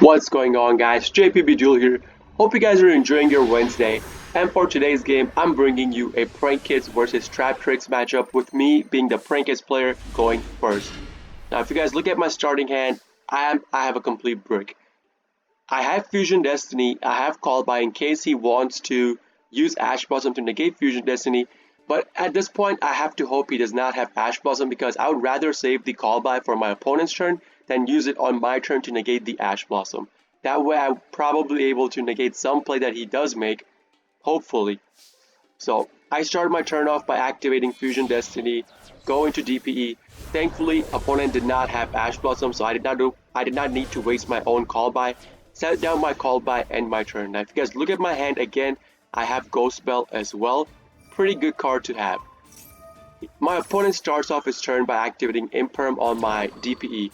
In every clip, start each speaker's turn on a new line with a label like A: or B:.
A: What's going on, guys? JPB Duel here. Hope you guys are enjoying your Wednesday. And for today's game, I'm bringing you a Prank Kids versus TrapTrix matchup with me being the Prank Kids player going first. Now, if you guys look at my starting hand, I have a complete brick. I have Fusion Destiny. I have Call By in case he wants to use Ash Blossom to negate Fusion Destiny. But at this point, I have to hope he does not have Ash Blossom because I would rather save the Call By for my opponent's turn than use it on my turn to negate the Ash Blossom. That way, I'm probably able to negate some play that he does make, hopefully. So I started my turn off by activating Fusion Destiny, go into DPE. Thankfully, opponent did not have Ash Blossom, so I did not need to waste my own call by. Set down my call by, end my turn. Now if you guys look at my hand again, I have Ghost Spell as well. Pretty good card to have. My opponent starts off his turn by activating Imperm on my DPE.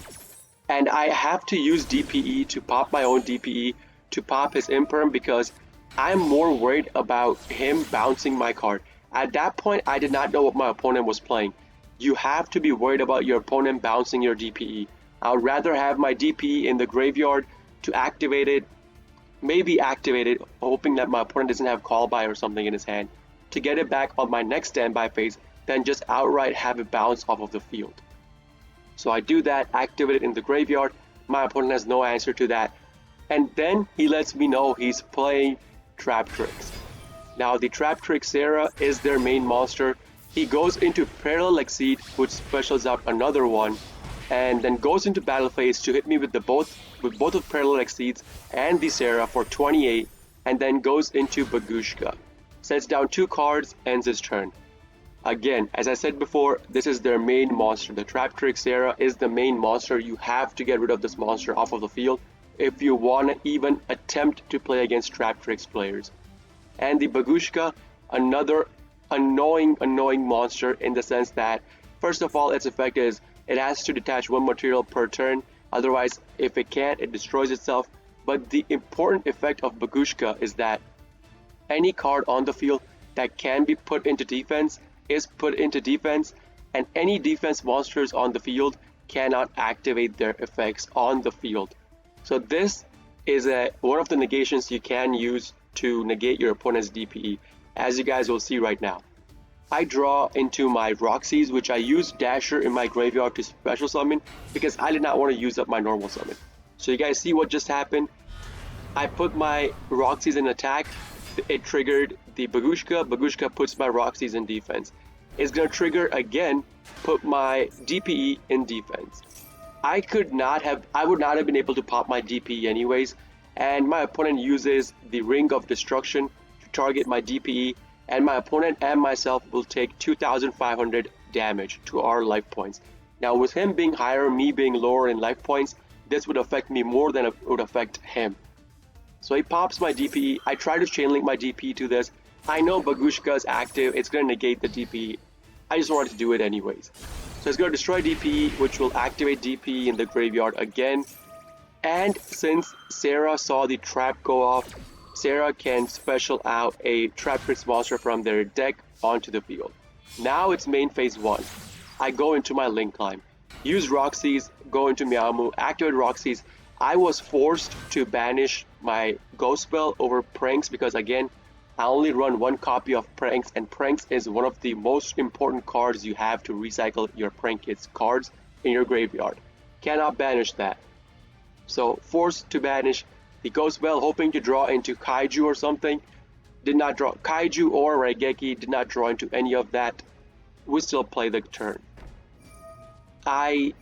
A: And I have to use DPE to pop my own DPE to pop his Imperm because I'm more worried about him bouncing my card. At that point, I did not know what my opponent was playing. You have to be worried about your opponent bouncing your DPE. I would rather have my DPE in the graveyard to activate it, maybe activate it, hoping that my opponent doesn't have call by or something in his hand, to get it back on my next standby phase, than just outright have it bounce off of the field. So I do that, activate it in the graveyard, my opponent has no answer to that, and then he lets me know he's playing TrapTrix. Now the TrapTrix Sarah is their main monster. He goes into Parallel Exceed, which specials out another one, and then goes into battle phase to hit me with both of Parallel Exceeds and the Sarah for 28, and then goes into Bagushka. Sets down 2 cards, ends his turn. Again, as I said before, this is their main monster. The TrapTrix Sarah is the main monster. You have to get rid of this monster off of the field if you want to even attempt to play against TrapTrix players. And the Bagushka, another annoying monster in the sense that, first of all, its effect is it has to detach 1 material per turn. Otherwise, if it can't, it destroys itself. But the important effect of Bagushka is that any card on the field that can be put into defense is put into defense, and any defense monsters on the field cannot activate their effects on the field. So this is one of the negations you can use to negate your opponent's DPE, as you guys will see right now. I draw into my Roxy's, which I use Dasher in my graveyard to special summon because I did not want to use up my normal summon. So you guys see what just happened? I put my Roxy's in attack, it triggered the Bagushka, Bagushka puts my Roxy's in defense. It's gonna trigger again, put my DPE in defense. I would not have been able to pop my DPE anyways, and my opponent uses the Ring of Destruction to target my DPE, and my opponent and myself will take 2,500 damage to our life points. Now with him being higher, me being lower in life points, this would affect me more than it would affect him. So he pops my DPE, I try to chainlink my DPE to this. I know Bagushka is active, it's going to negate the DPE. I just wanted to do it anyways. So it's going to destroy DPE, which will activate DPE in the graveyard again. And since Sarah saw the trap go off, Sarah can special out a TrapTrix monster from their deck onto the field. Now it's main phase 1. I go into my Link Climb, use Roxy's, go into Meowmoo, activate Roxy's. I was forced to banish my Ghost Spell over Pranks because again, I only run 1 copy of Pranks, and Pranks is one of the most important cards you have to recycle your Prank Kids cards in your graveyard. Cannot banish that. So forced to banish the Ghost Spell, hoping to draw into Kaiju or something. Did not draw Kaiju or Raigeki, did not draw into any of that. We still play the turn. I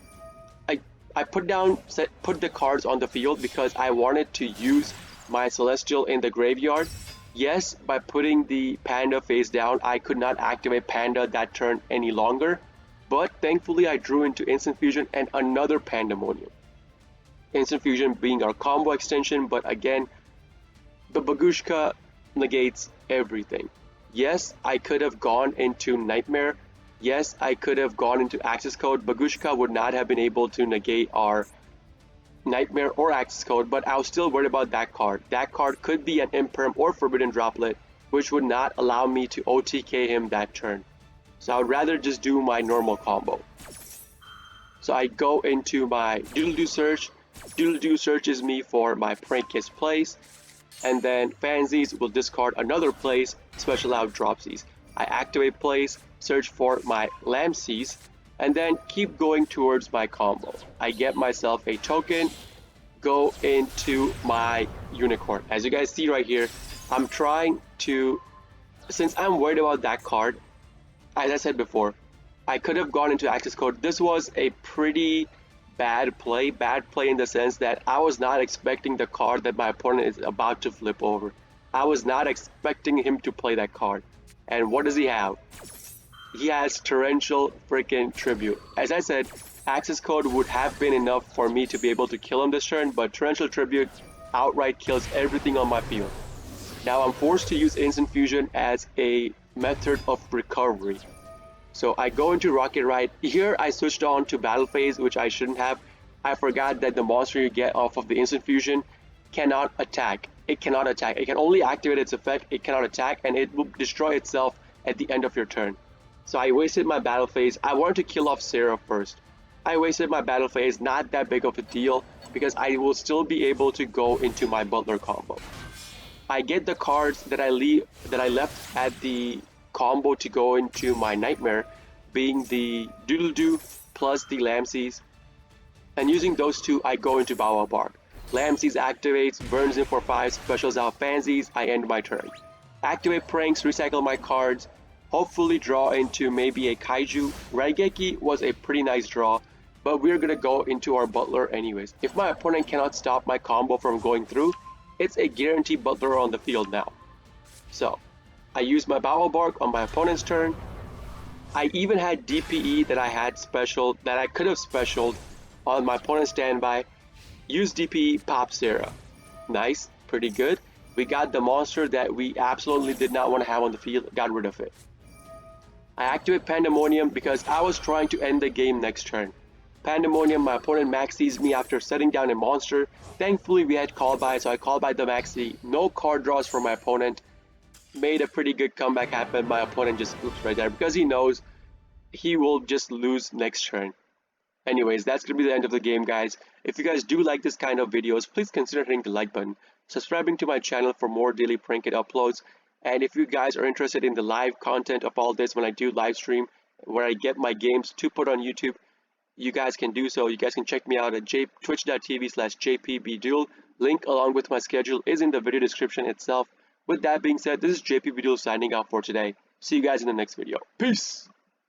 A: put the cards on the field because I wanted to use my Celestial in the graveyard. Yes, by putting the Panda face down, I could not activate Panda that turn any longer, but thankfully I drew into Instant Fusion and another Pandemonium. Instant Fusion being our combo extension, but again, the Bagushka negates everything. Yes, I could have gone into Nightmare. Yes, I could have gone into Access Code. Bagushka would not have been able to negate our Nightmare or Access Code, but I was still worried about that card. That card could be an Imperm or Forbidden Droplet, which would not allow me to OTK him that turn. So I would rather just do my normal combo. So I go into my Doodle-Doo Search, Doodle-doo searches me for my prankkids place, and then Fansies will discard another place, special out Dropsies. I activate place, search for my Lamsies, and then keep going towards my combo. I get myself a token, go into my unicorn. As you guys see right here, I'm trying to, since I'm worried about that card, as I said before, I could have gone into access code. This was a pretty bad play in the sense that I was not expecting the card that my opponent is about to flip over. I was not expecting him to play that card. And what does he have? He has torrential freaking tribute. As I said, access code would have been enough for me to be able to kill him this turn, but torrential tribute outright kills everything on my field. Now I'm forced to use instant fusion as a method of recovery. So I go into Rocket Ride. Here I switched on to Battle Phase, which I shouldn't have. I forgot that the monster you get off of the instant fusion cannot attack. It cannot attack. It can only activate its effect. It cannot attack, and it will destroy itself at the end of your turn. So I wasted my Battle Phase. I wanted to kill off Sarah first. I wasted my Battle Phase, not that big of a deal, because I will still be able to go into my Butler combo. I get the cards that I left at the combo to go into my Nightmare, being the Doodle-doo plus the Lamsies, and using those two I go into Bawa Bark. Lamsies activates, burns in for 5, specials out Fansies, I end my turn. Activate Pranks, recycle my cards, hopefully draw into maybe a Kaiju. Raigeki was a pretty nice draw, but we're gonna go into our Butler anyways. If my opponent cannot stop my combo from going through, it's a guaranteed Butler on the field now. So, I use my Bawa Bark on my opponent's turn. I even had DPE that I had special, that I could have specialed on my opponent's standby. Use DPE, pop Sarah. Nice, pretty good. We got the monster that we absolutely did not want to have on the field, got rid of it. I activate Pandemonium because I was trying to end the game next turn. Pandemonium, my opponent maxes me after setting down a monster. Thankfully we had call by, so I call by the maxi. No card draws for my opponent. Made a pretty good comeback happen. My opponent just oops right there because he knows he will just lose next turn. Anyways, that's gonna be the end of the game, guys. If you guys do like this kind of videos, please consider hitting the like button, subscribing to my channel for more daily prank kit uploads, and if you guys are interested in the live content of all this when I do live stream, where I get my games to put on YouTube, you guys can do so. You guys can check me out at twitch.tv/jpbduel. Link along with my schedule is in the video description itself. With that being said, this is JPBduel signing off for today. See you guys in the next video. Peace!